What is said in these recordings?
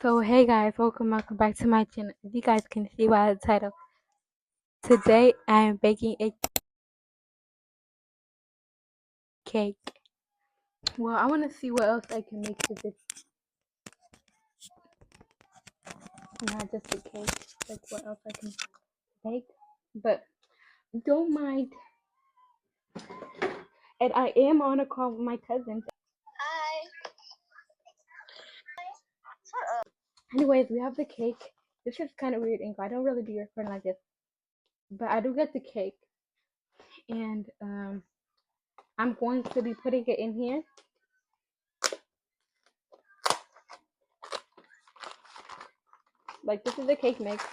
So hey guys, welcome back to my channel. If you guys can see by the title, today I am baking a cake. Well, I want to see what else I can make with this, not just a cake, like what else I can bake. But don't mind, and I am on a call with my cousin. Anyways, we have the cake. This is kind of weird angle. I don't really do recording like this, but I do get the cake, and I'm going to be putting it in here. Like this is the cake mix.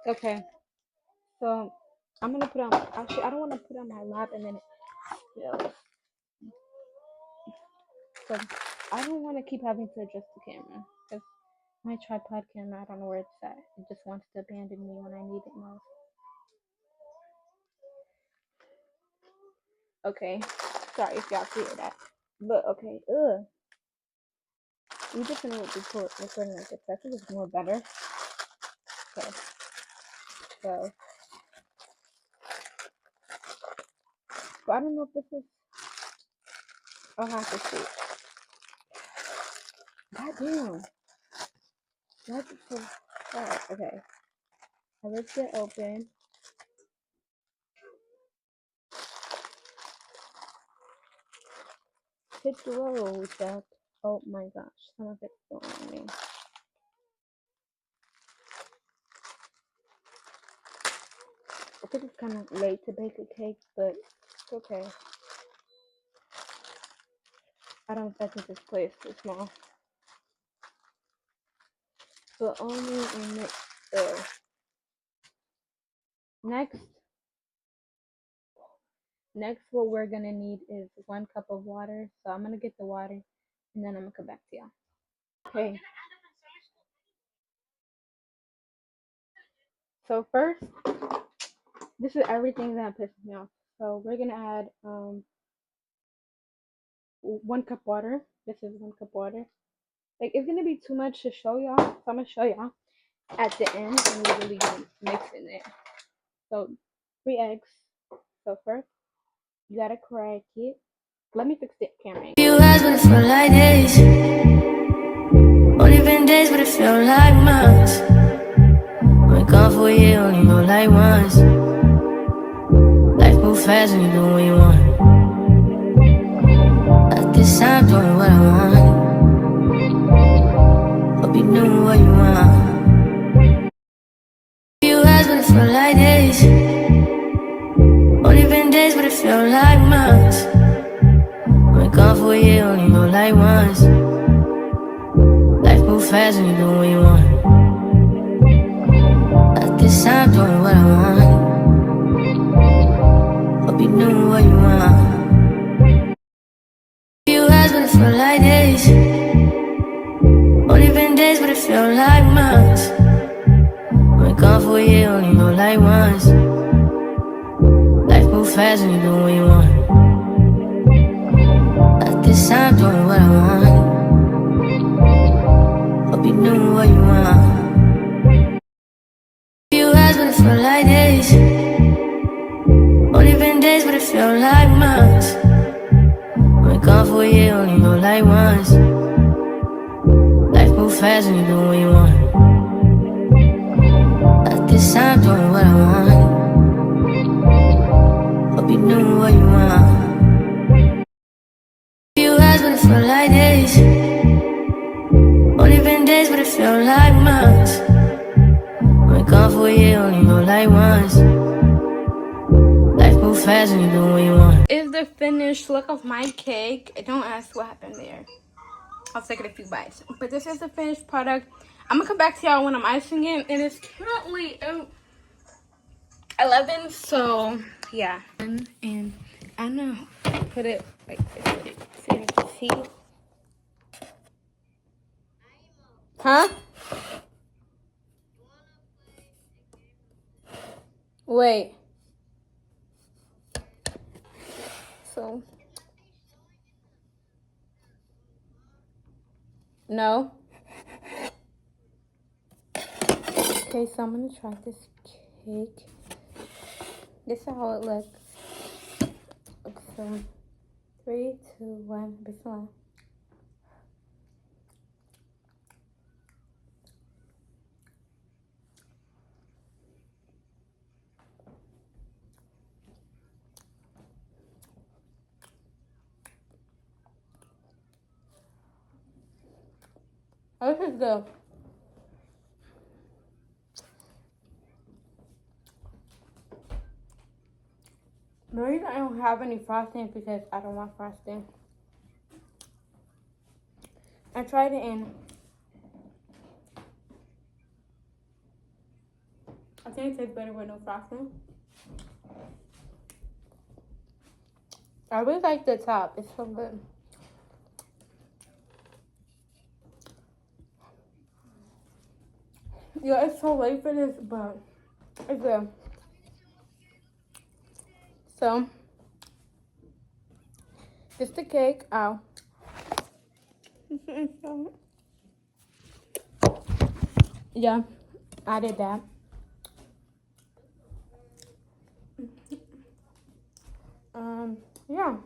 Okay, so I'm gonna put on. Actually, I don't want to put on my lap and then it. So I don't want to keep having to adjust the camera because my tripod camera, I don't know where it's at. It just wants to abandon me when I need it most. Okay, sorry if y'all hear that, but okay. We just gonna record recording like this. I think it's more better. Okay, so but I don't know if this is. I'll have to see. God damn. That's so hard. Okay. Now let's get open. Hit the road up. Oh my gosh, some of it's going on me. I think it's kind of late to bake a cake, but it's okay. I don't think this place is small. But only in the next what we're gonna need is 1 cup of water. So I'm gonna get the water and then I'm gonna come back to y'all. Okay. So first, this is everything that pisses me off. So we're gonna add 1 cup water. This is 1 cup water. Like it's gonna be too much to show y'all, so I'm gonna show y'all at the end and we're really gonna mix in there. So 3 eggs. So first you gotta crack it. Let me fix the camera. You asked, but it felt like days. Only been days, but it felt like months. Been gone for a year, only know like once. Life move fast when you do what you want. At this time, doing what I want. Hope you knew what you want. You asked, but it felt like days. Only been days, but it felt like months. Been gone for a year, only know like once. Life move fast when you do what you want. At this time, doing what I want. Hope you knew what you want. You asked, but it felt like days. Only been days, but it felt like months. Been gone for a year, only know like once. Life move fast when you do what you want. At this time, doing what I want. Hope you knew what you want. You asked, but it felt like days. Only been days, but it felt like months. Been gone for a year, only know like once. Life move fast when you do what you want. At this time, doing what I want. Hope you knew what you want. You asked, but it felt like days. Only been days, but it felt like months. Been gone for a year, only know like once. Life move fast when you do what you want. Is the finished look of my cake. Don't ask what happened there. I'll take it a few bites. But this is the finished product. I'm gonna come back to y'all when I'm icing it. And it's currently 11, so yeah. And I'm gonna put it like this so you can see. Huh? Wait. So. No. Okay, so I'm gonna try this cake. This is how it looks. So, 3, 2, 1, Bismillah. Oh, this is good. The reason I don't have any frosting is because I don't want frosting. I tried it in. I think it tastes better with no frosting. I really like the top. It's so good. Yeah, it's so late for this, but it's good. So, it's the cake. Ow. Yeah, I did that. Yeah,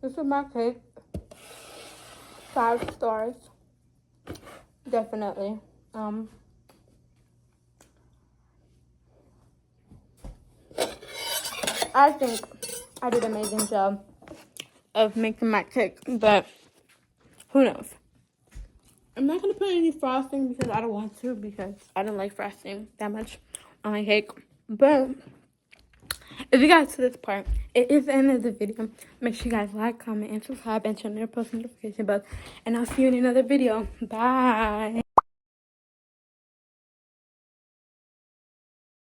this is my cake. 5 stars, definitely. I think I did an amazing job of making my cake, but who knows? I'm not gonna put any frosting because I don't want to, because I don't like frosting that much on my cake. But if you got to this part, it is the end of the video. Make sure you guys like, comment, and subscribe, and turn on your post notification bell. And I'll see you in another video. Bye.